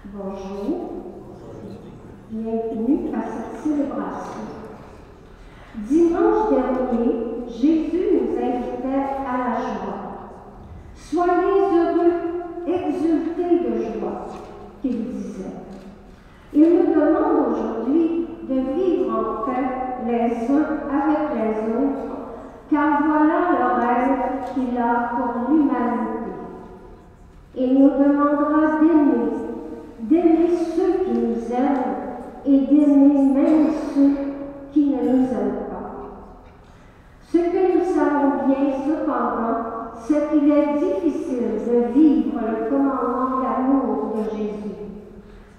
Bonjour, bienvenue à cette célébration. Dimanche dernier, Jésus nous invitait à la joie. Soyez heureux, exultez de joie, qu'il disait. Il nous demande aujourd'hui de vivre en paix les uns avec les autres, car voilà le rêve qu'il a pour l'humanité. Il nous demandera d'aimer ceux qui nous aiment et d'aimer même ceux qui ne nous aiment pas. Ce que nous savons bien, cependant, c'est qu'il est difficile de vivre le commandement d'amour de Jésus,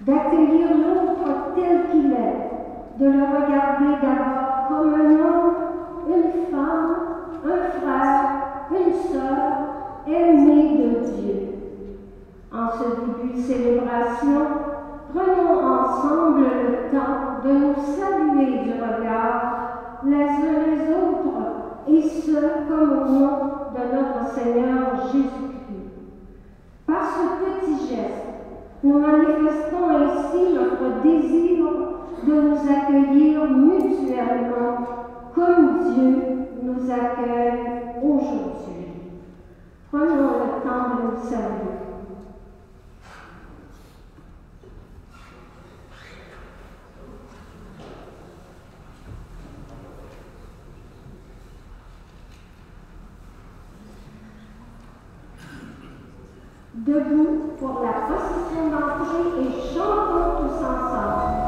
d'accueillir l'autre tel qu'il est, de le regarder d'abord comme un homme, une femme, un frère, une sœur, aimé de Dieu. En ce début de célébration, prenons ensemble le temps de nous saluer du regard les uns les autres, et ce, comme au nom de notre Seigneur Jésus-Christ. Par ce petit geste, nous manifestons ainsi notre désir de nous accueillir mutuellement comme Dieu nous accueille aujourd'hui. Prenons le temps de nous saluer. Debout pour la procession d'entrée et chantons tous ensemble.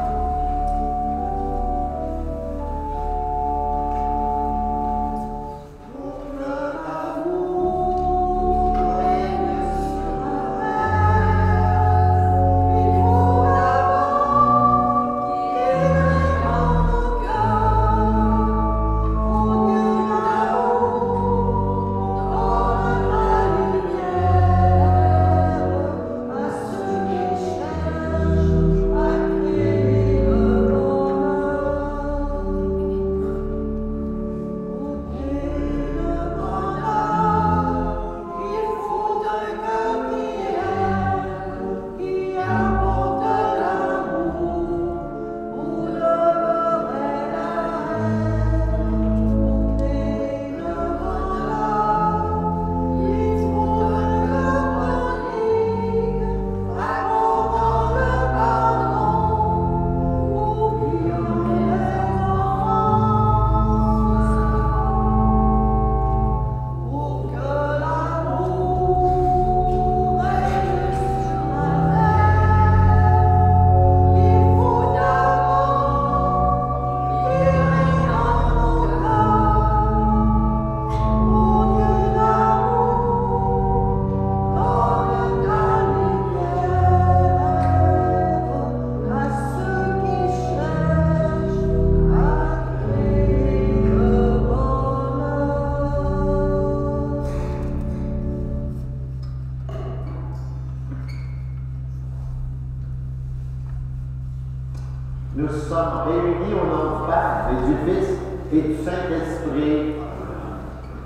Nous sommes réunis au nom du Père et du Fils et du Saint-Esprit.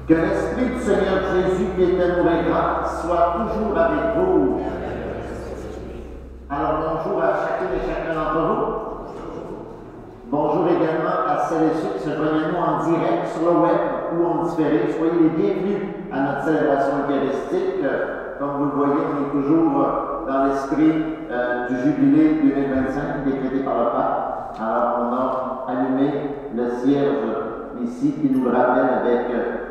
Que l'Esprit du Seigneur Jésus qui est amour et grâce soit toujours avec vous. Alors bonjour à chacune et chacun d'entre vous. Bonjour également à celles et ceux qui se joignent à nous en direct sur le web ou en différé. Soyez les bienvenus à notre célébration eucharistique. Comme vous le voyez, on est toujours dans l'esprit du jubilé 2025 décrété par le pape. Alors on a allumé le cierge ici qui nous le rappelle avec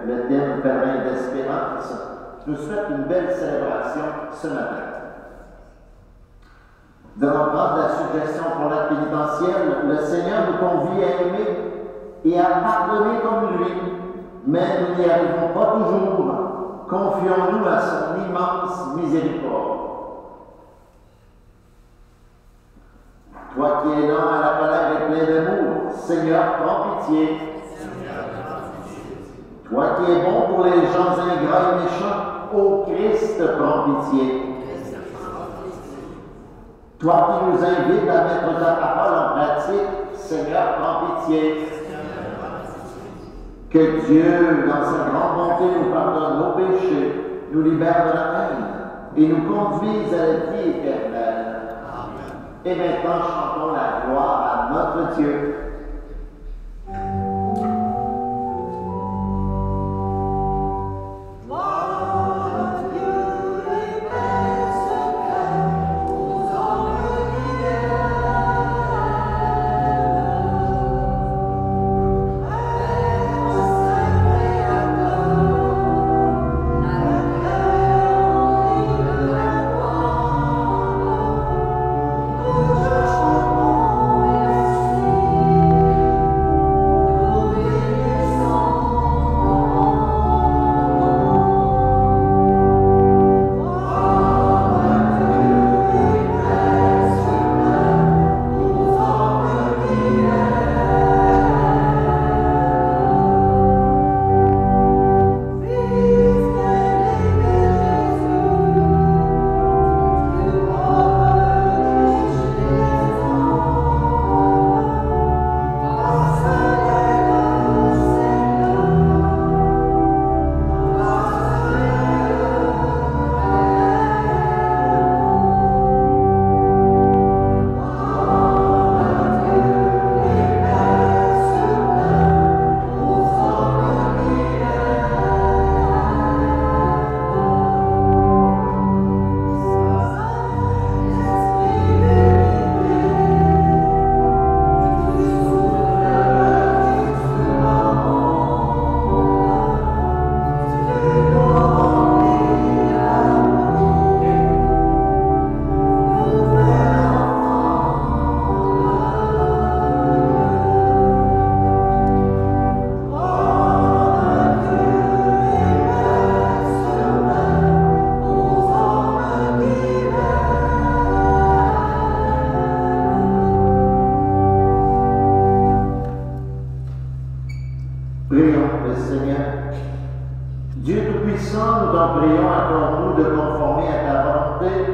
le thème pèlerin d'espérance. Je vous souhaite une belle célébration ce matin. Nous allons prendre la suggestion pour l'acte pénitentiel. Le Seigneur nous convie à aimer et à pardonner comme lui, mais nous n'y arrivons pas toujours. Confions-nous à son immense miséricorde. Toi qui es lent à la colère et plein d'amour, Seigneur, prends pitié. Toi qui es bon pour les gens ingrats et méchants, ô Christ, prends pitié. Toi qui nous invites à mettre ta parole en pratique, Seigneur, prends pitié. Que Dieu, dans sa grande bonté, nous pardonne nos péchés, nous libère de la haine et nous conduise à la vie éternelle. Et maintenant, chantons la gloire à notre Dieu. Prions le Seigneur. Dieu Tout-Puissant, nous t'en prions, accorde-nous de conformer à ta volonté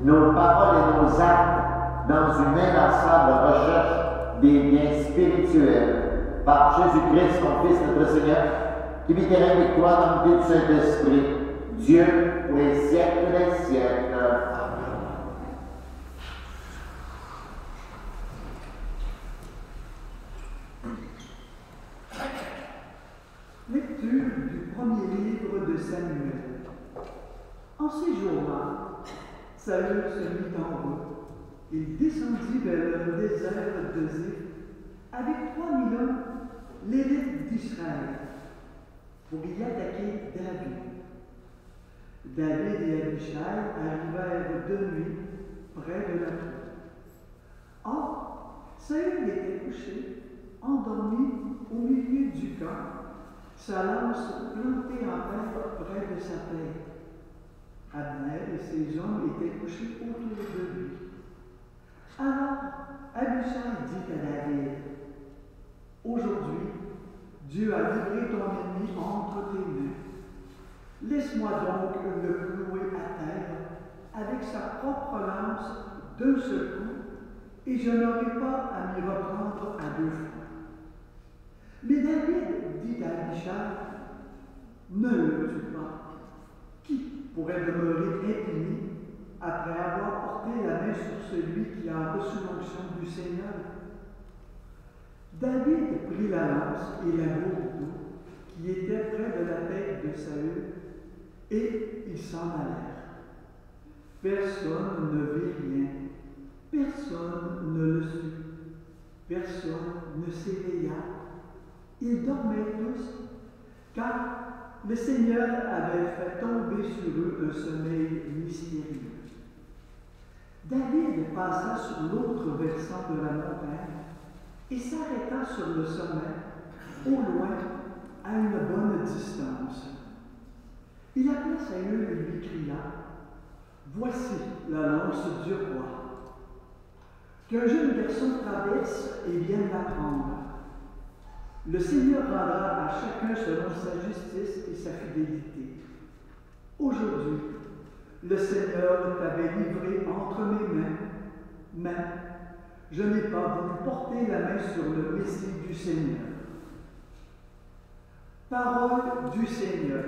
nos paroles et nos actes dans une inlassable recherche des biens spirituels. Par Jésus-Christ, ton Fils, notre Seigneur, qui vit et règne avec toi dans l'unité du Saint-Esprit, Dieu pour les siècles des siècles. Lecture du premier livre de Samuel. En ces jours-là, Saül se mit en route. Il descendit vers le désert de Ziph avec 3000 hommes, l'élite d'Israël, pour y attaquer David. David et Abichai arrivèrent de nuit près de la tour. Or, Saül était couché, endormi au milieu du camp, sa lance plantée en terre près de sa tête. Abner et ses hommes étaient couchés autour de lui. Alors, Abichai dit à David, « Aujourd'hui, Dieu a livré ton ennemi entre tes mains. Laisse-moi donc le clouer à terre avec sa propre lance d'un seul coup, et je n'aurai pas à m'y reprendre à 2 fois. » Mais David dit à Abichai, « Ne le tue pas. Qui pourrait demeurer impuni après avoir porté la main sur celui qui a reçu l'onction du Seigneur? » David prit la lance et la gourde qui étaient près de la tête de Saül, et ils s'en allèrent. Personne ne vit rien, personne ne le sut, personne ne s'éveilla. Ils dormaient tous, car le Seigneur avait fait tomber sur eux un sommeil mystérieux. David passa sur l'autre versant de la montagne et s'arrêta sur le sommet, au loin, à une bonne distance. Il appela Saül et lui cria, « Voici la lance du roi. Qu'un jeune garçon traverse et vienne la prendre. Le Seigneur rendra à chacun selon sa justice et sa fidélité. Aujourd'hui, le Seigneur t'avait livré entre mes mains, mais je n'ai pas voulu porter la main sur le Messie du Seigneur. » Parole du Seigneur.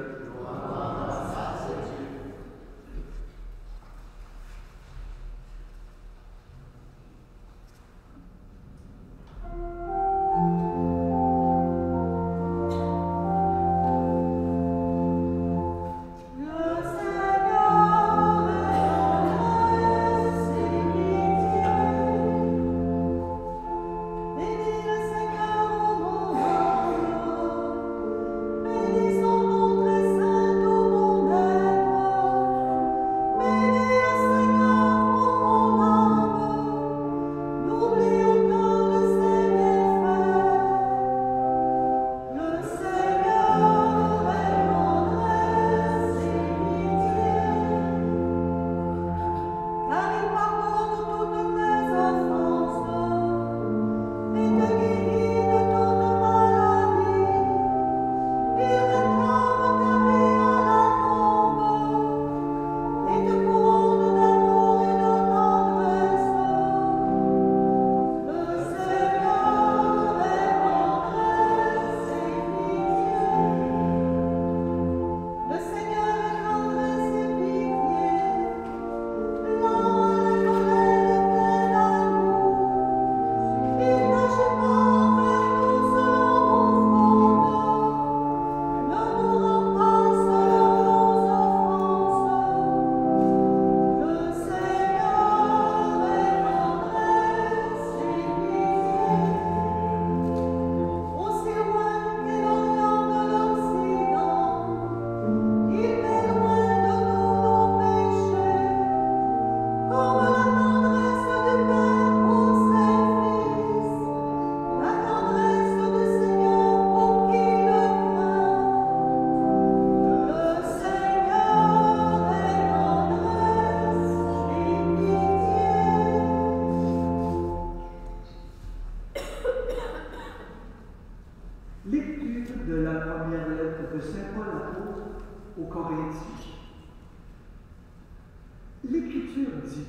dit.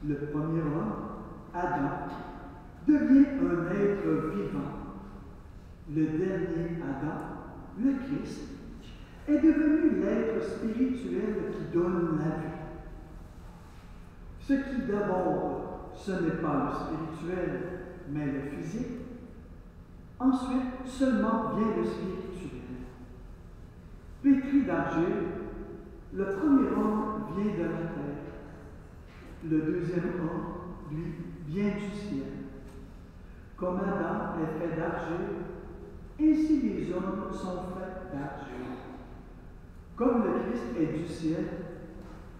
Le premier homme, Adam, devient un être vivant. Le dernier Adam, le Christ, est devenu l'être spirituel qui donne la vie. Ce qui d'abord, ce n'est pas le spirituel, mais le physique. Ensuite, seulement vient le spirituel. Pétri d'argile, le premier homme vient de la terre. Le deuxième homme, lui, vient du ciel. Comme Adam est fait d'argile, ainsi les hommes sont faits d'argile. Comme le Christ est du ciel,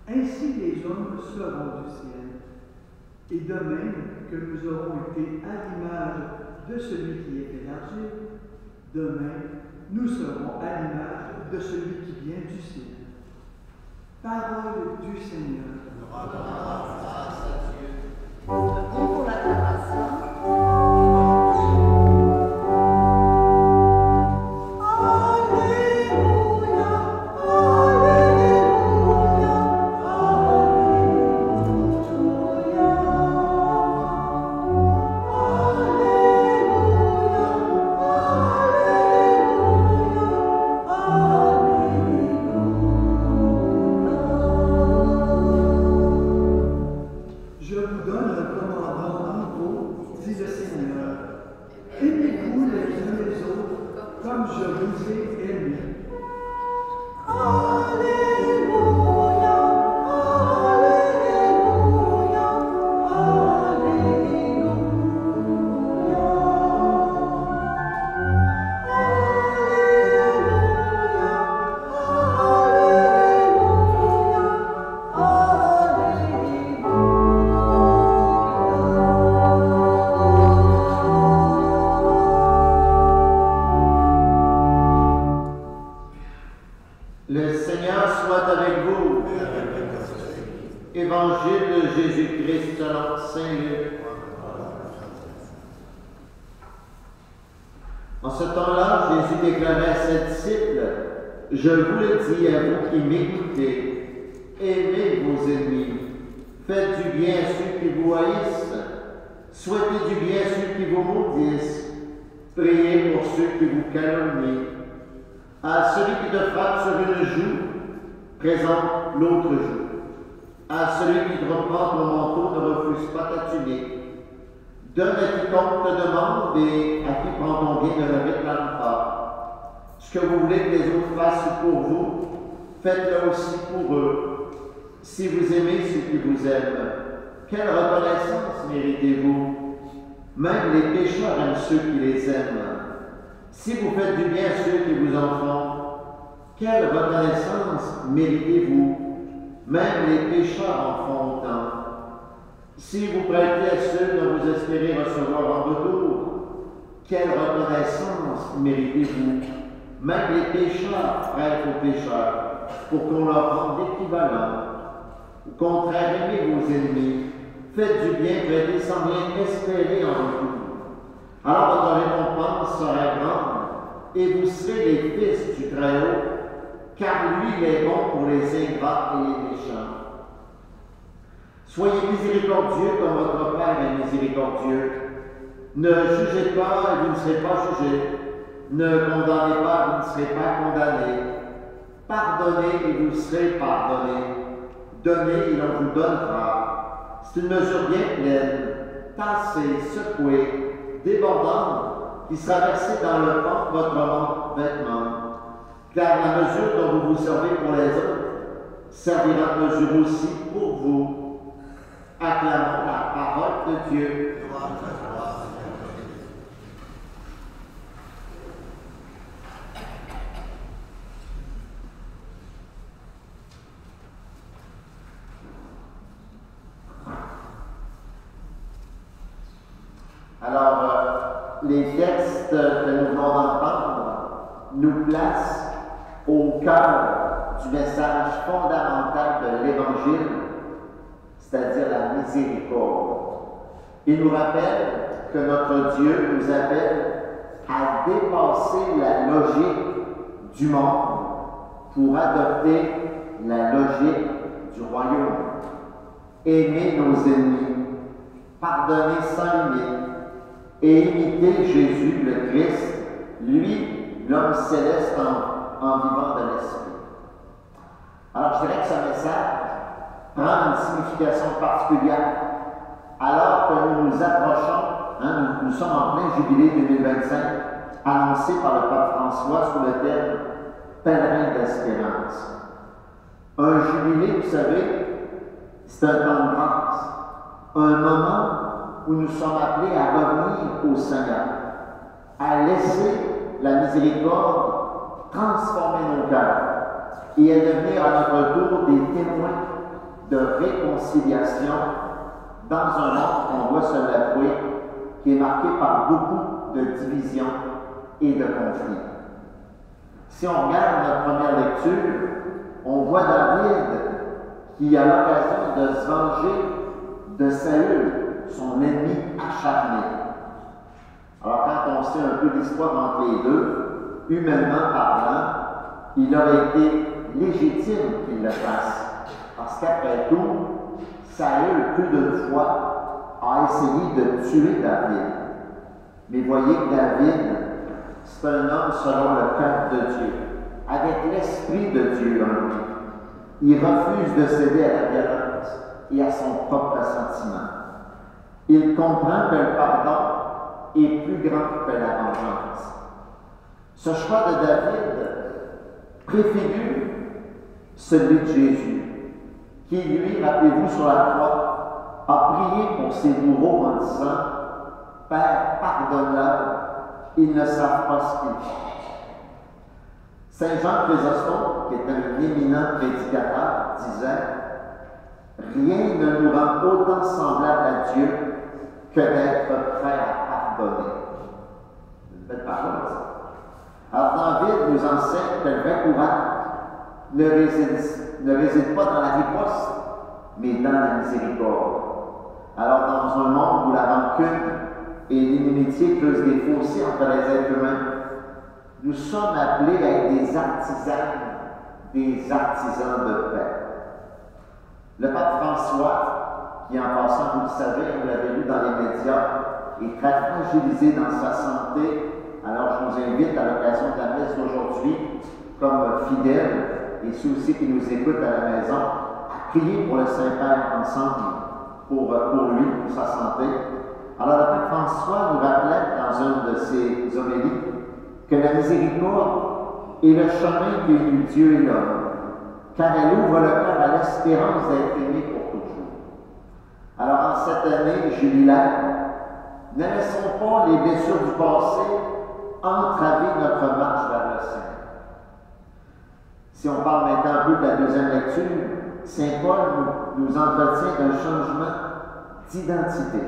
ainsi les hommes seront du ciel. Et de même que nous aurons été à l'image de celui qui est fait d'argile, de même nous serons à l'image de celui qui vient du ciel. Parole du Seigneur. Nous rendons grâce à Dieu. Debout pour l'acclamation. Évangile de Jésus-Christ selon Saint Luc. En ce temps-là, Jésus déclarait à ses disciples, « Je vous le dis à vous qui m'écoutez, aimez vos ennemis, faites du bien à ceux qui vous haïssent, souhaitez du bien à ceux qui vous maudissent, priez pour ceux qui vous calomnient. À celui qui te frappe sur une joue, présente l'autre joue. À celui qui te reprend ton manteau, ne refuse pas ta tunique. Donne à quiconque te demande et à qui prend ton bien, ne le réclame pas. Ce que vous voulez que les autres fassent pour vous, faites-le aussi pour eux. Si vous aimez ceux qui vous aiment, quelle reconnaissance méritez-vous? Même les pécheurs aiment ceux qui les aiment. Si vous faites du bien à ceux qui vous en font, quelle reconnaissance méritez-vous? Même les pécheurs en font autant. Si vous prêtez à ceux dont vous espérez recevoir en retour, quelle reconnaissance méritez-vous? Même les pécheurs prêtent aux pécheurs pour qu'on leur rende l'équivalent. Au contraire, aimez vos ennemis, faites du bien, prêtez sans rien espérer en retour. Alors votre récompense sera grande et vous serez les fils du Très-Haut, car lui, il est bon pour les ingrats et les méchants. Soyez miséricordieux comme votre Père est miséricordieux. Ne jugez pas et vous ne serez pas jugés. Ne condamnez pas et vous ne serez pas condamnés. Pardonnez et vous serez pardonnés. Donnez et on vous donnera. C'est une mesure bien pleine, tassée, secouée, débordante, qui sera versée dans le ventre de votre vêtement. Car la mesure dont vous vous servez pour les autres servira de mesure aussi pour vous. Acclamons la parole de Dieu. Alors, les textes que nous venons d'entendre nous placent au cœur du message fondamental de l'Évangile, c'est-à-dire la miséricorde. Il nous rappelle que notre Dieu nous appelle à dépasser la logique du monde pour adopter la logique du royaume. aimer nos ennemis, pardonner sans limite et imiter Jésus le Christ, lui, l'homme céleste en vivant de l'Esprit. Alors je dirais que ce message prend une signification particulière alors que nous nous approchons, nous sommes en plein jubilé 2025, annoncé par le pape François sous le thème « Pèlerin d'espérance ». Un jubilé, vous savez, c'est un temps de grâce, un moment où nous sommes appelés à revenir au Seigneur, à laisser la miséricorde transformer nos cœurs et à devenir à notre tour des témoins de réconciliation dans un monde qu'on voit se l'avouer, qui est marqué par beaucoup de divisions et de conflits. Si on regarde notre première lecture, on voit David qui a l'occasion de se venger de Saül, son ennemi acharné. Alors quand on sait un peu l'histoire entre les deux, humainement parlant, il aurait été légitime qu'il le fasse. Parce qu'après tout, Saül, plus d'une fois, a essayé de tuer David. Mais voyez que David, c'est un homme selon le cœur de Dieu, avec l'Esprit de Dieu en lui. Il refuse de céder à la violence et à son propre sentiment. Il comprend que le pardon est plus grand que la vengeance. Ce choix de David préfigure celui de Jésus, qui, lui, rappelez-vous, sur la croix, a prié pour ses bourreaux en disant « Père, pardonne-leur, ils ne savent pas ce qu'ils font. » Saint Jean Chrysostome, qui est un éminent prédicateur, disait « Rien ne nous rend autant semblables à Dieu que d'être prêt à pardonner. » C'est une belle parole, ça. Alors, David nous enseigne que le vrai courage ne réside pas dans la riposte, mais dans la miséricorde. Alors, dans un monde où la rancune et l'inimitié creusent des fossés entre les êtres humains, nous sommes appelés à être des artisans de paix. Le pape François, qui en passant, vous le savez, vous l'avez lu dans les médias, est très fragilisé dans sa santé. Alors je vous invite à l'occasion de la messe d'aujourd'hui, comme fidèles, et ceux aussi qui nous écoutent à la maison, à prier pour le Saint-Père ensemble, pour lui, pour sa santé. Alors le pape François nous rappelait dans une de ses homélies que la miséricorde est le chemin qui unit Dieu et l'homme, car elle ouvre le cœur à l'espérance d'être aimé pour toujours. Alors en cette année jubilaire, ne laissons pas les blessures du passé entraver notre marche vers le Seigneur. Si on parle maintenant un peu de la deuxième lecture, Saint Paul nous entretient d'un changement d'identité.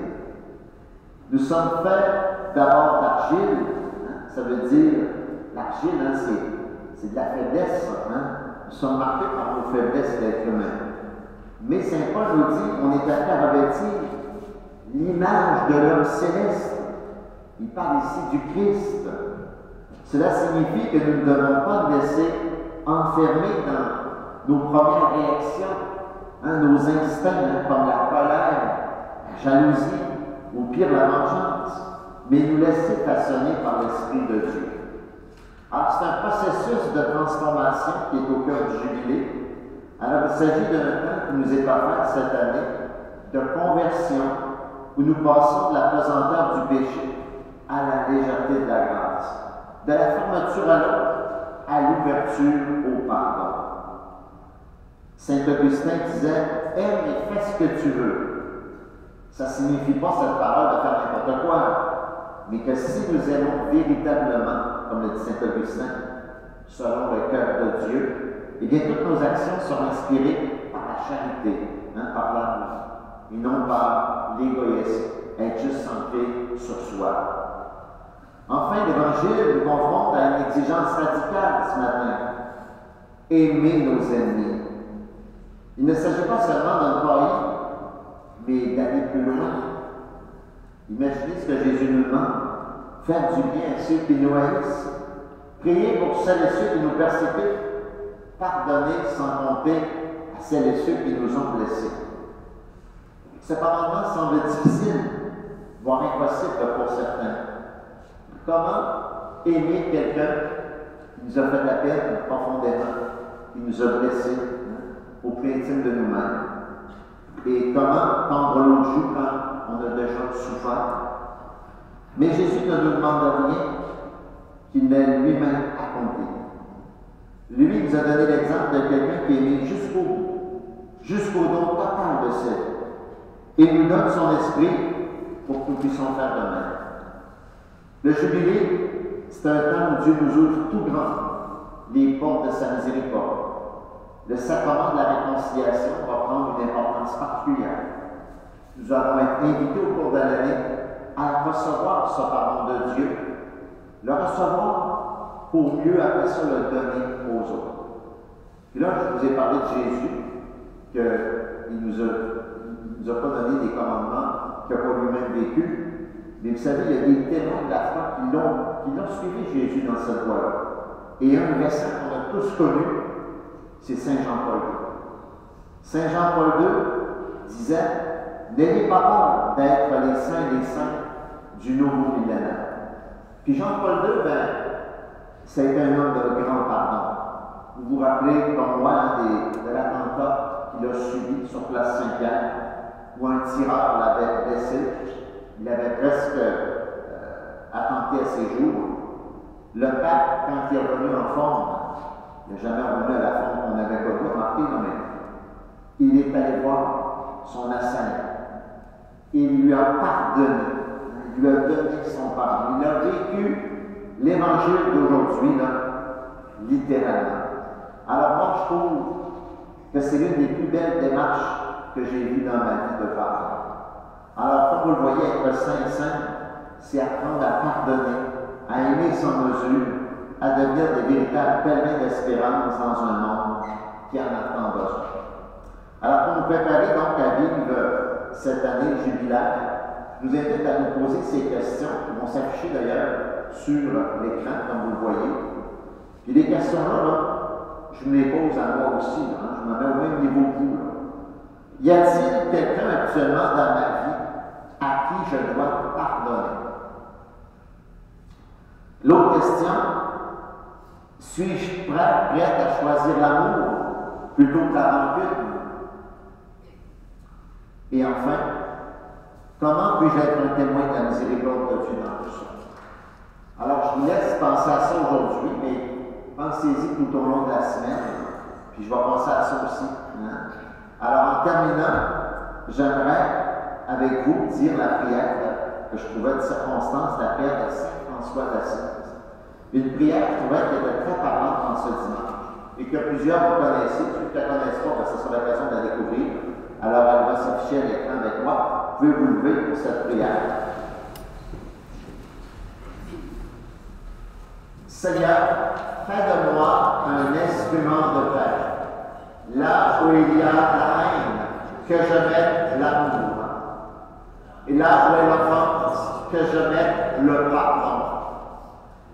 Nous sommes faits d'abord d'argile, ça veut dire, l'argile, c'est de la faiblesse, Nous sommes marqués par nos faiblesses d'être humains. Mais Saint Paul nous dit qu'on est appelé à revêtir l'image de l'homme céleste. Il parle ici du Christ. Cela signifie que nous ne devons pas nous laisser enfermer dans nos premières réactions, nos instincts, comme la colère, la jalousie, ou pire la vengeance, mais nous laisser façonner par l'Esprit de Dieu. Alors c'est un processus de transformation qui est au cœur du jubilé. Alors il s'agit d'un temps qui nous est offert cette année de conversion, où nous passons de la pesanteur du péché à la légèreté de la grâce, de la fermeture à l'autre à l'ouverture au pardon. Saint Augustin disait « Aime et fais ce que tu veux ». Ça ne signifie pas cette parole de faire n'importe quoi, mais que si nous aimons véritablement, comme le dit Saint Augustin, selon le cœur de Dieu, eh bien toutes nos actions seront inspirées par la charité, par l'amour, et non par l'égoïsme, être juste centré sur soi. Enfin, l'Évangile nous confronte à une exigence radicale ce matin. Aimer nos ennemis. Il ne s'agit pas seulement d'un pays, mais d'aller plus loin. Imaginez ce que Jésus nous demande. Faire du bien à ceux qui nous haïssent. Prier pour celles et ceux qui nous persécutent. Pardonner sans compter à celles et ceux qui nous ont blessés. Ce commandement semble difficile, voire impossible pour certains. Comment aimer quelqu'un qui nous a fait de la peine profondément, qui nous a blessés au plus intime de nous-mêmes? Et comment tendre l'autre joue quand on a déjà souffert? Mais Jésus ne nous demande rien qu'il n'ait lui-même accompli. Lui nous a donné l'exemple de quelqu'un qui est aimé jusqu'au bout, jusqu'au don total de sa vie. Il nous donne son esprit pour que nous puissions faire de même. Le jubilé, c'est un temps où Dieu nous ouvre tout grand les portes de sa miséricorde. Le sacrement de la réconciliation va prendre une importance particulière. Nous allons être invités au cours de l'année à recevoir ce pardon de Dieu, le recevoir pour mieux après ça le donner aux autres. Puis là, je vous ai parlé de Jésus, qu'il nous a pas donné des commandements qu'il n'a pas lui-même vécu. Mais vous savez, il y a des témoins de la foi qui l'ont suivi Jésus dans cette voie-là. Et un verset qu'on a tous connu, c'est Saint Jean-Paul II. Saint Jean-Paul II disait « N'ayez pas peur d'être les saints et les saints du nouveau millénaire. » Puis Jean-Paul II, ça a été un homme de grand pardon. Vous vous rappelez, comme moi, de l'attentat qu'il a subi sur place Saint-Pierre, où un tireur l'avait blessé. Il avait presque attenté à ses jours. Le pape, quand il est revenu en forme, il n'est jamais revenu à la forme qu'on avait connue, remarquez, mais il est allé voir son assaillant. Il lui a pardonné. Il lui a donné son pardon. Il a vécu l'évangile d'aujourd'hui, littéralement. Alors moi, je trouve que c'est l'une des plus belles démarches que j'ai vues dans ma vie de faire. Alors, comme vous le voyez, être saint, c'est apprendre à pardonner, à aimer sans mesure, à devenir des véritables pèlerins d'espérance dans un monde qui en a tant besoin. Alors, pour nous préparer donc à vivre cette année jubilaire, je vous invite à nous poser ces questions qui vont s'afficher d'ailleurs sur l'écran, comme vous le voyez. Puis les questions-là, je me les pose à moi aussi, je me mets au même niveau que vous. Y a-t-il quelqu'un actuellement dans ma vie à qui je dois pardonner? L'autre question, suis-je prête à choisir l'amour plutôt que la rancune? Et enfin, comment puis-je être un témoin de la miséricorde de Dieu dans tout ça? Alors, je vous laisse penser à ça aujourd'hui, mais pensez-y tout au long de la semaine, puis je vais penser à ça aussi. Alors, en terminant, j'aimerais avec vous dire la prière que je trouvais de circonstance, la prière de Saint François d'Assise. Une prière que je trouvais qui était très parlante en ce dimanche et que plusieurs vous connaissez. Ceux qui ne la connaissent pas, ce sera l'occasion de la découvrir. Alors, elle va s'afficher à l'écran avec moi. Vous pouvez vous lever pour cette prière. Seigneur, fais de moi un instrument de paix. Là où il y a la haine, que je mette l'amour. Et là où est l'offense, que je mette le pardon.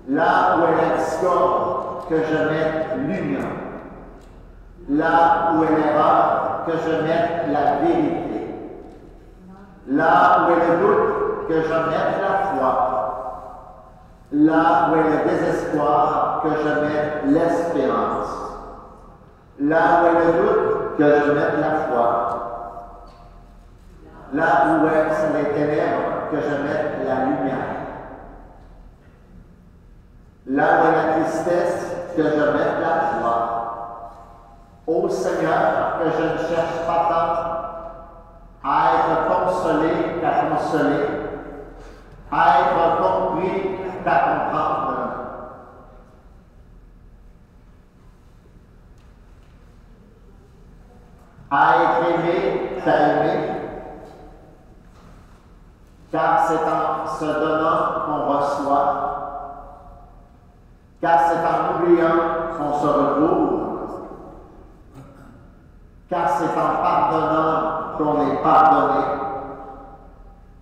Là où est la discorde, que je mette l'union. Là où est l'erreur, que je mette la vérité. Là où est le doute, que je mette la foi. Là où est le désespoir, que je mette l'espérance. Là où est le doute, que je mette la foi. Là où sont les ténèbres, que je mette la lumière. Là où est la tristesse, que je mette la joie. Ô Seigneur, que je ne cherche pas tant à être consolé qu'à consoler, à être compris qu'à comprendre. À être aimé qu'à aimer. Car c'est en se donnant qu'on reçoit, car c'est en oubliant qu'on se retrouve, car c'est en pardonnant qu'on est pardonné,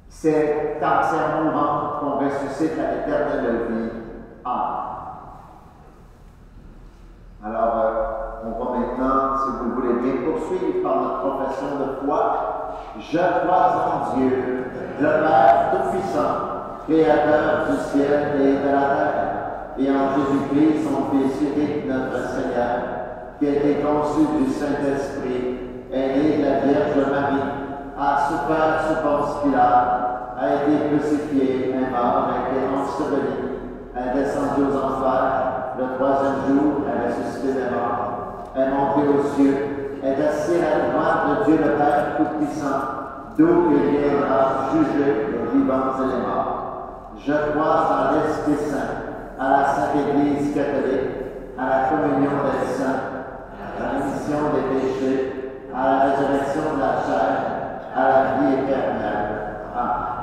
c'est car c'est en mourant qu'on ressuscite à l'éternelle vie. Amen. Alors, on va maintenant, si vous voulez bien poursuivre, par notre profession de foi. Je crois en Dieu, le Père Tout-Puissant, Créateur du ciel et de la terre, et en Jésus-Christ, son Fils unique, notre Seigneur, qui a été conçu du Saint-Esprit, est né de la Vierge Marie, a souffert sous Ponce Pilate, a été crucifié, est mort, a été enseveli, est descendu aux enfers, le troisième jour, est ressuscité des morts, est monté aux cieux, est assis à la droite de Dieu le Père Tout-Puissant, d'où il viendra juger les vivants et les morts. Je crois en l'Esprit Saint, à la Sainte Église catholique, à la communion des saints, à la rémission des péchés, à la résurrection de la chair, à la vie éternelle. Amen.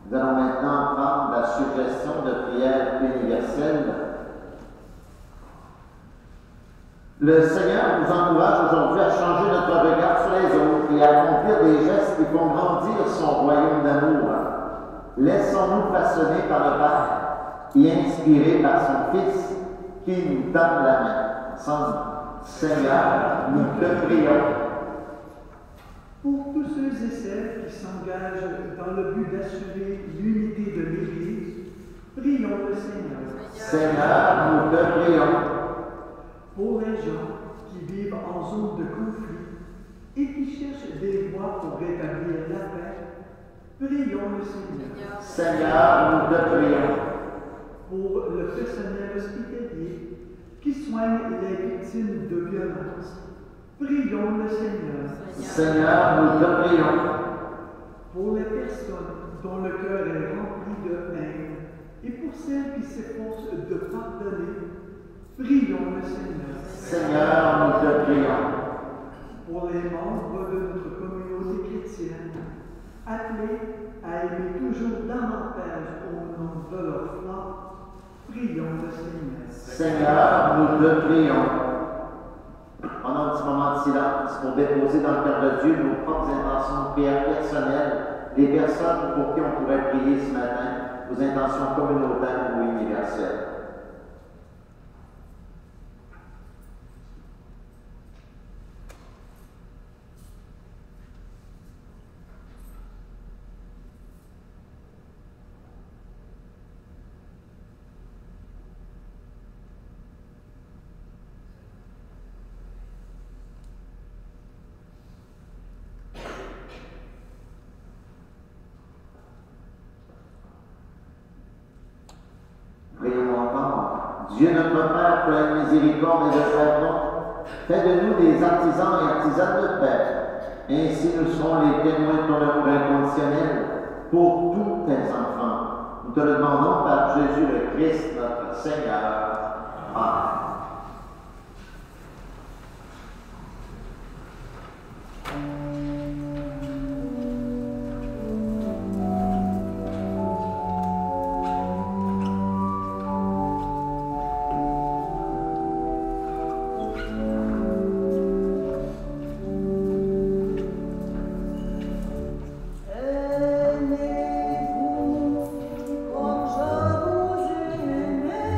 Nous allons maintenant prendre la suggestion de prière universelle. Le Seigneur nous encourage aujourd'hui à changer notre regard sur les autres et à accomplir des gestes qui font grandir son royaume d'amour. Laissons-nous façonner par le Père et inspirés par son Fils qui nous tend la main. Ensemble, Seigneur, nous te prions. Pour tous ceux et celles qui s'engagent dans le but d'assurer l'unité de l'Église, prions le Seigneur. Seigneur, nous te prions. Pour les gens qui vivent en zone de conflit et qui cherchent des voies pour rétablir la paix, prions le Seigneur. Seigneur, nous te prions. Pour le personnel hospitalier qui soigne les victimes de violences, prions le Seigneur. Seigneur, nous te prions. Pour les personnes dont le cœur est rempli de haine et pour celles qui s'efforcent de pardonner, prions le Seigneur. Seigneur, nous te prions. Pour les membres de notre communauté chrétienne, appelés à aimer toujours davantage au nom de leur foi, prions le Seigneur. Seigneur, nous te prions. Pendant un petit moment de silence pour déposer dans le cœur de Dieu nos propres intentions de prière personnelles, les personnes pour qui on pourrait prier ce matin, nos intentions communautaires ou universelles. Prions encore. Dieu notre Père, plein de miséricorde et de pardon, fais de nous des artisans et artisanes de paix. Ainsi nous serons les témoins de ton amour inconditionnel pour tous tes enfants. Nous te le demandons par Jésus le Christ, notre Seigneur. Amen. Aimez-vous comme je vous aimais.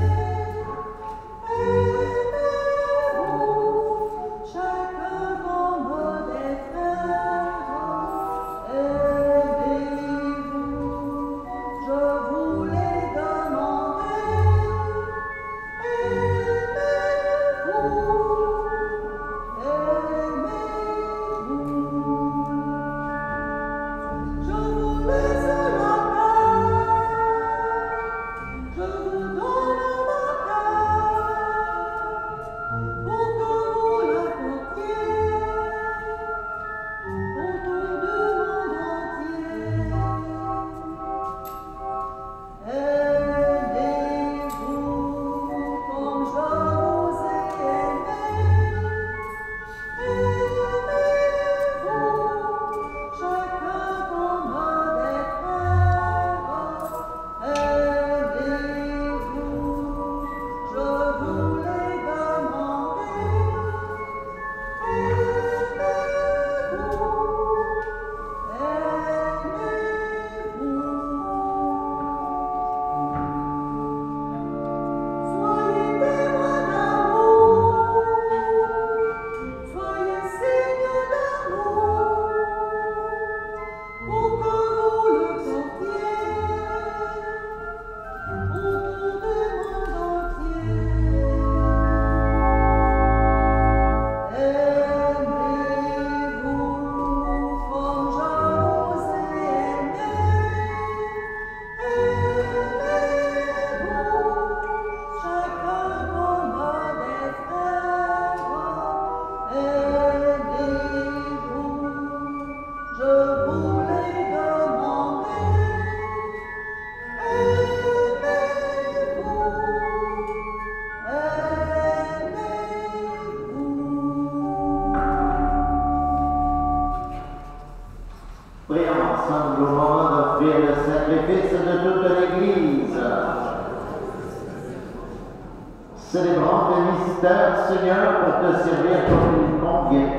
Célébrons le mystère, Seigneur, pour te servir comme il convient.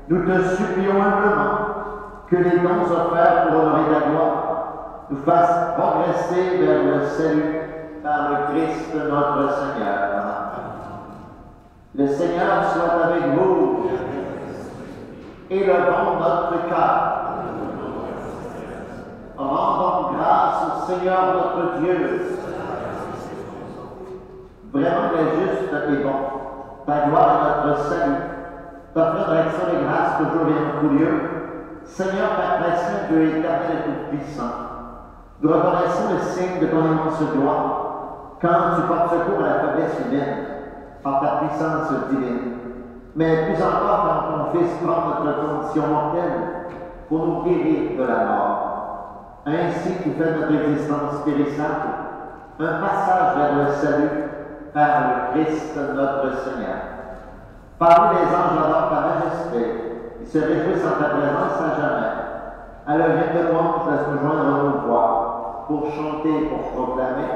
Nous te supplions humblement que les dons offerts pour honorer ta gloire nous fassent progresser vers le salut par le Christ notre Seigneur. Le Seigneur soit avec vous. Élevons notre cœur. Rendons grâce au Seigneur notre Dieu. Vraiment, le juste est bon. Ta gloire est notre salut. T'offrir d'action et grâce toujours et en tout lieu. Seigneur, Père précieux, Dieu éternel et tout-puissant, nous reconnaissons le signe de ton immense gloire quand tu portes secours à la faiblesse humaine par ta puissance divine. Mais plus encore quand ton Fils prend notre condition mortelle pour nous guérir de la mort. Ainsi, tu fais notre existence périssable un passage vers le salut par le Christ notre Seigneur. Parmi les anges adorent ta majesté, ils se réjouissent en ta présence à jamais. À leur vient de louange, laisse nous joindre nos voix pour chanter et pour proclamer.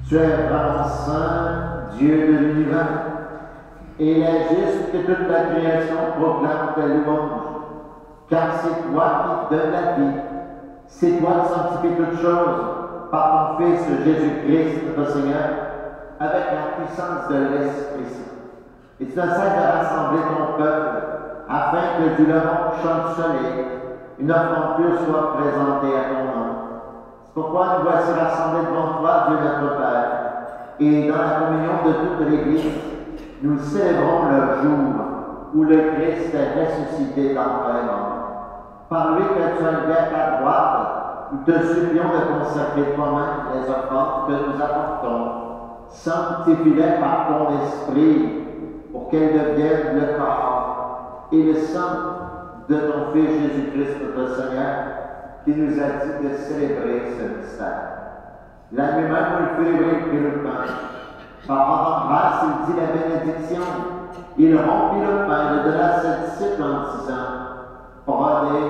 Tu es vraiment saint, Dieu de l'univers, et il est juste que toute la création proclame ta louange, car c'est toi qui donnes la vie, c'est toi qui sanctifies toutes choses par ton Fils Jésus-Christ, notre Seigneur, avec la puissance de l'Esprit Saint. Et tu ne cesses de rassembler ton peuple, afin que du levant chancelier, une offrande pure soit présentée à ton nom. Pourquoi nous voici rassemblés devant toi, Dieu notre Père, et dans la communion de toute l'Église, nous célébrons le jour où le Christ est ressuscité d'entre les morts. Par lui que tu as levé à ta droite, nous te supplions de consacrer toi-même les offrandes que nous apportons. Sanctifie-les par ton esprit, pour qu'elles deviennent le corps et le sang de ton Fils Jésus-Christ notre Seigneur, qui nous a dit de célébrer ce mystère. La nuit même où il fut livré, il prit le pain. Par rendant grâce, il dit la bénédiction. Il rompit le pain et le donna à ses disciples en disant, prenez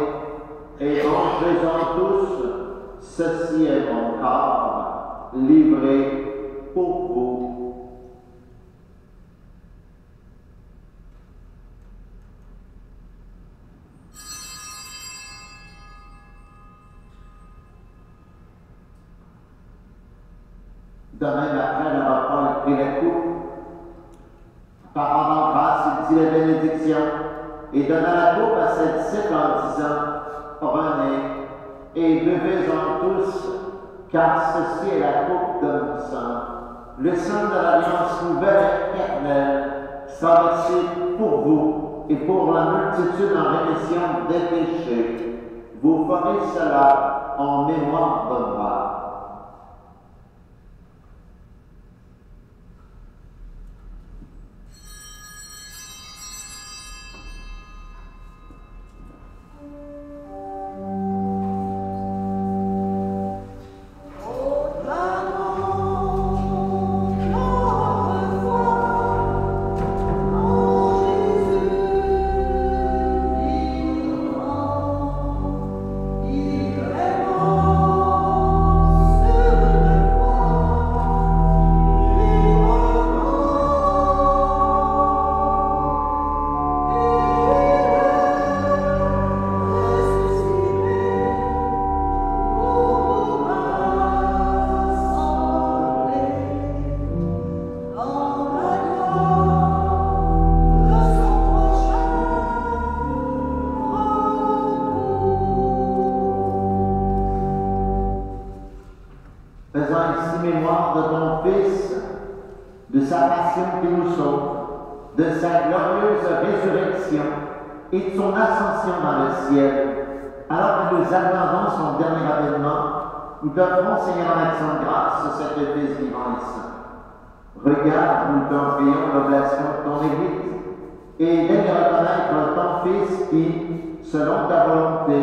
et mangez-en tous, ceci est mon corps, livré pour vous. De même, après le repas, il prit la coupe. Par rendant grâce, il dit la bénédiction et donna la coupe à ses disciples en disant, prenez et buvez-en tous, car ceci est la coupe de mon sang, le sang de l'alliance nouvelle et éternelle, sera versé pour vous et pour la multitude en rémission des péchés. Vous ferez cela en mémoire de moi. passion qui nous sauve, de sa glorieuse résurrection et de son ascension dans le ciel. Alors que nous attendons son dernier avènement, nous t'offrons, Seigneur, en action de grâce, ce sacrifice vivant et saint. Regarde, nous t'en prions, l'oblation de ton Église, et daigne reconnaître ton Fils qui, selon ta volonté,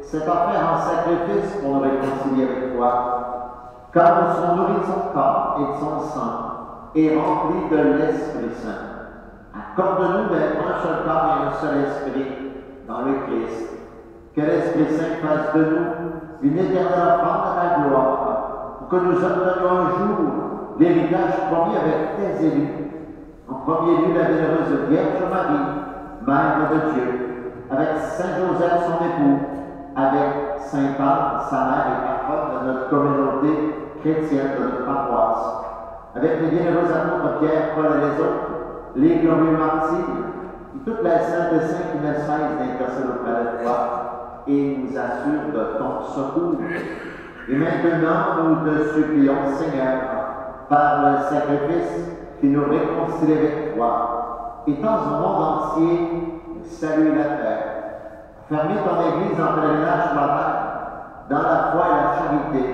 s'est offert en sacrifice pour nous réconcilier avec toi, car nous serons nourris de son corps et de son sang, et remplis de l'Esprit Saint. Accorde-nous d'être un seul corps et un seul esprit dans le Christ. Que l'Esprit Saint fasse de nous une éternelle offrande à ta gloire, pour que nous obtenions un jour l'héritage promis avec tes élus. En premier lieu, la bienheureuse Vierge Marie, Mère de Dieu, avec Saint Joseph, son époux, avec Saint Paul, sa mère et patronne de notre communauté chrétienne, de notre paroisse, avec les bienheureux apôtres Pierre, Paul et les autres, les glorieux martyrs, et toute la sainte des saints qui ne cessent d'intercéder auprès de toi et nous assure de ton secours. Et maintenant, nous te supplions, Seigneur, par le sacrifice qui nous réconcilie avec toi, étends au monde entier, salue la terre. Fermez ton Église en pèlerinage sur la terre, dans la foi et la charité,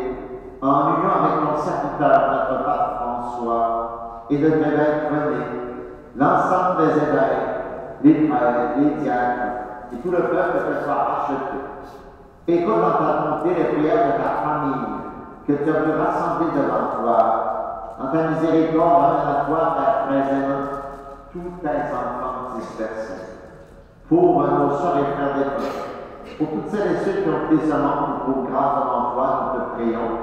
en union avec ton serviteur, notre Pape François, et de tes bêtes René, l'ensemble des évêques, les prêtres, les diacres, et tout le peuple que soit racheté. Écoute dans ta bonté les prières de ta famille, que tu as pu rassembler devant toi. En ta miséricorde, ramène à toi, Père présent, tous tes enfants dispersés. Pour nos sœurs et frères défunts, pour toutes celles et ceux qui ont quitté ce monde, pour grâce devant toi, nous te prions.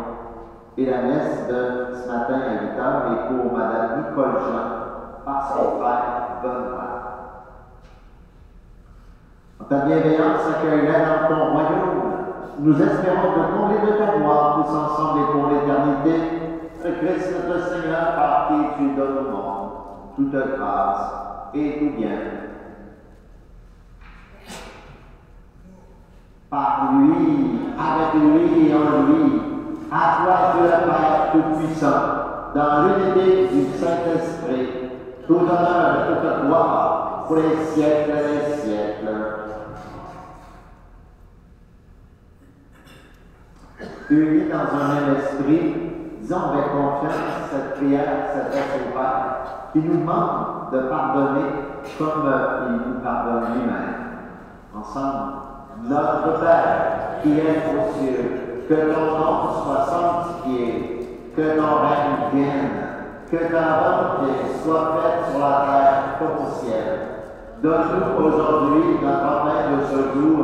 Et la messe de ce matin à 8h est pour Mme Nicole Jean, par son frère Benoît. En ta bienveillance, accueille-la dans ton royaume. Nous espérons te combler de ta gloire, tous ensemble et pour l'éternité. Christ notre Seigneur, par qui tu donnes au monde toute grâce et tout bien. Par lui, avec lui et en lui, à toi Dieu le Père Tout-Puissant, dans l'unité du Saint-Esprit, tout honneur et toute gloire pour les siècles des siècles. Unis dans un même esprit, disons avec confiance cette prière, cette messe au Père, qui nous demande de pardonner comme il nous pardonne lui-même. Ensemble, notre Père qui es aux cieux, que ton nom soit sanctifié, que ton règne vienne, que ta volonté soit faite sur la terre comme au ciel. Donne-nous aujourd'hui notre pain de ce jour.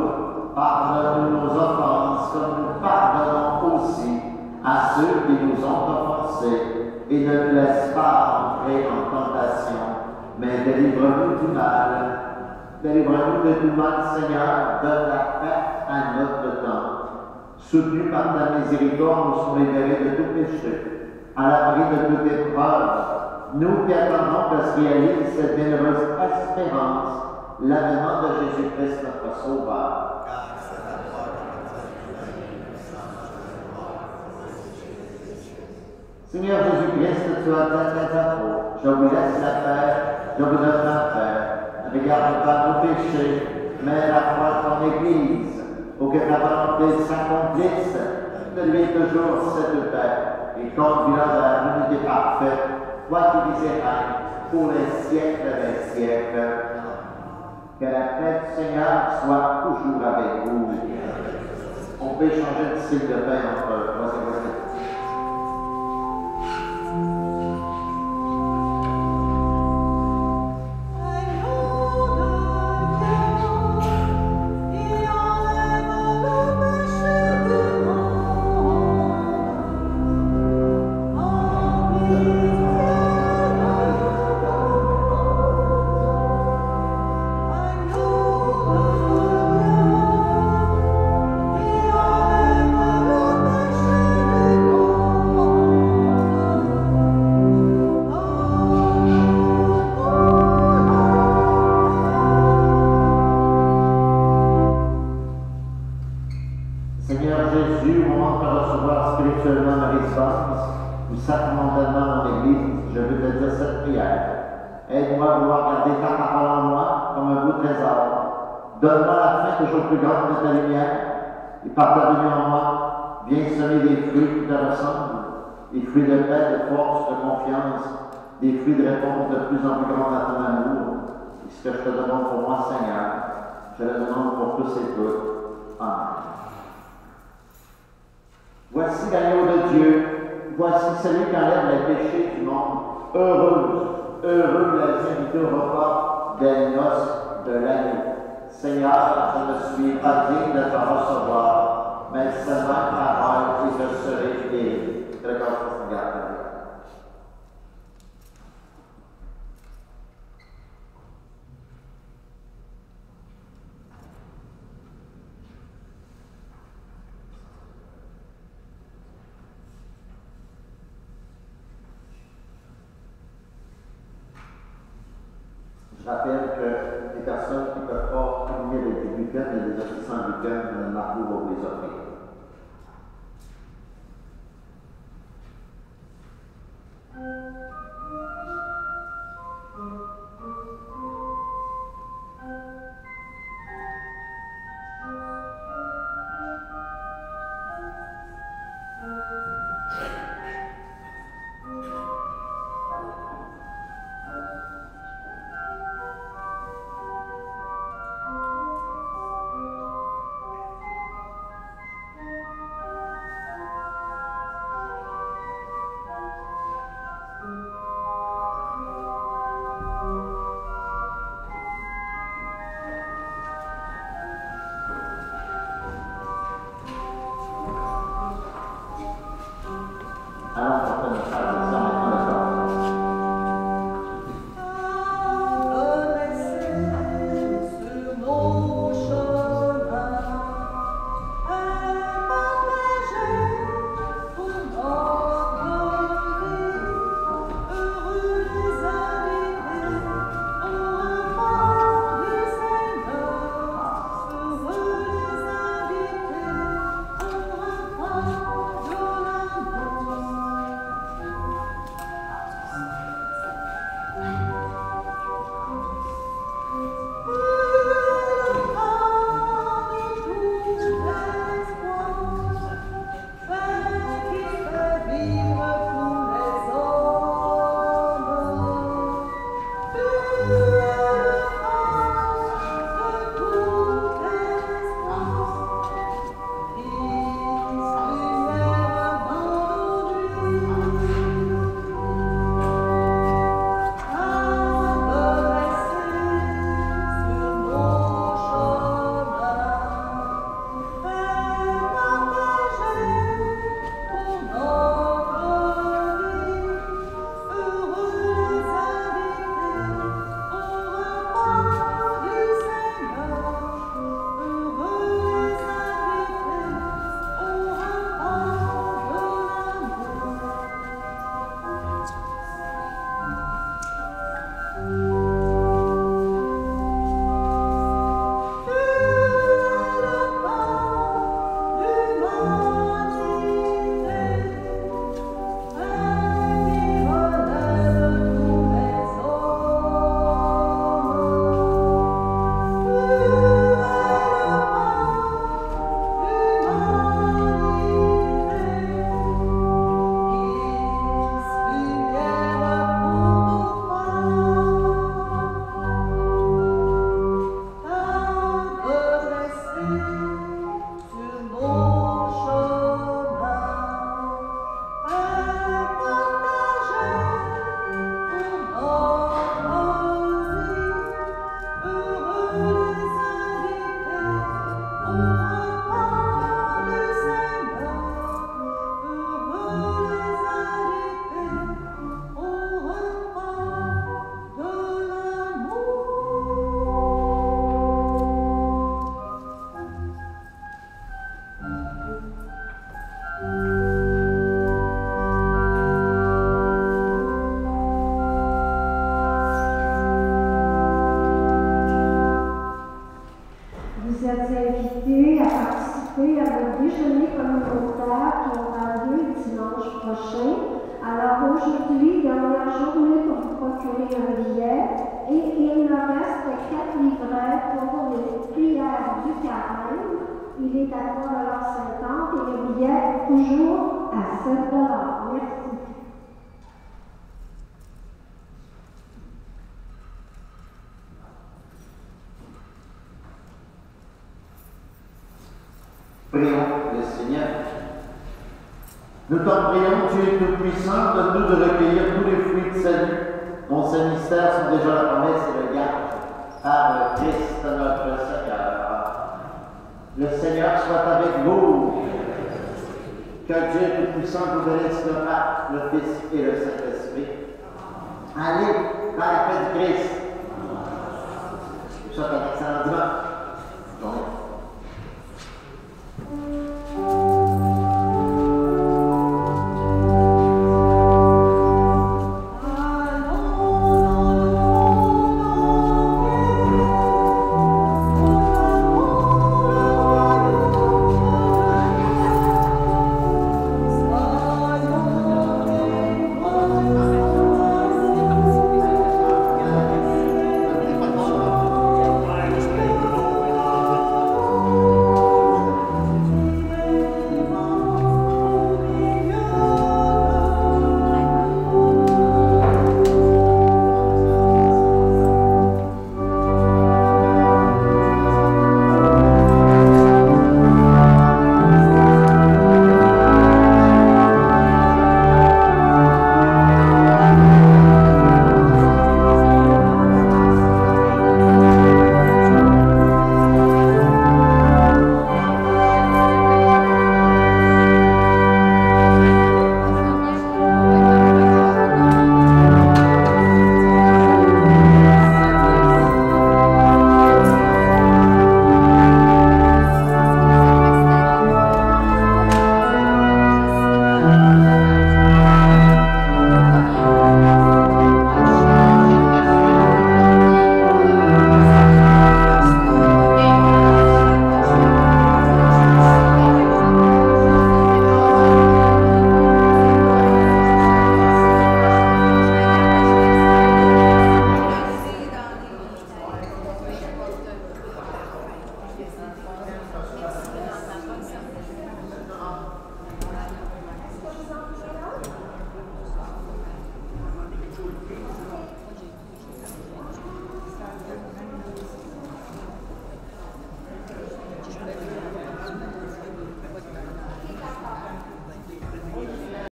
Pardonne-nous nos offenses, comme nous pardonnons aussi à ceux qui nous ont offensés, et ne nous laisse pas entrer en tentation, mais délivre-nous du mal. Délivre-nous de tout mal, Seigneur, donne la paix à notre temps. Soutenus par ta miséricorde, nous sommes libérés de tout péché, à l'abri de toute épreuve. Nous qui attendons que se réalise cette bienheureuse espérance, l'avènement de Jésus-Christ, notre Sauveur. Seigneur Jésus-Christ, tu as dit tes apôtres, je vous laisse la paix, je vous donne la paix. Ne regarde pas nos péchés, mais la foi de ton Église, pour que ta volonté s'accomplisse. De lui toujours cette paix, et conduis-la vers l'unité parfaite, toi qui vis et règnes pour les siècles des siècles. Que la paix du Seigneur soit toujours avec vous. On peut changer de signe de paix entre toi et moi. Jésus, au moment de recevoir spirituellement ma résidence, ou sacramentellement mon Église, je veux te dire cette prière. Aide-moi à vouloir garder ta parole en moi comme un beau trésor. Donne-moi la faim toujours plus grande de ta lumière. Et par ta venue en moi, viens semer des fruits qui te ressemblent. Des fruits de paix, de force, de confiance. Des fruits de réponse de plus en plus grande à ton amour. Et ce que je te demande pour moi, Seigneur, je le demande pour tous et toutes. Amen. Voici l'agneau de Dieu. Voici celui qui enlève les péchés du monde. Heureux les invités au repas des noces de l'agneau. Seigneur, je ne suis pas digne de te recevoir, mais seulement parole et je serai guéri. Que le Seigneur te garde. Je rappelle que les personnes qui ne peuvent pas communier avec des gluten, il y a des officiers en gluten, Marco va vous les offrir. participer à notre déjeuner communautaire qui aura lieu dimanche prochain Alors aujourd'hui, dernière journée pour procurer un billet, et il me reste 4 livrets pour les prières du carême. Il est à 3,50 $, et le billet toujours à 7 $. Merci. Prions le Seigneur. Nous t'en prions, tu es tout-puissant, donne-nous de recueillir tous les fruits de salut, dont ces mystères sont déjà la promesse et le gage, par le Christ notre Seigneur. Le Seigneur soit avec vous. Que Dieu tout-puissant vous bénisse le Père, le Fils et le Saint-Esprit. Allez, dans la paix du Christ. Je vous souhaite un excellent dimanche.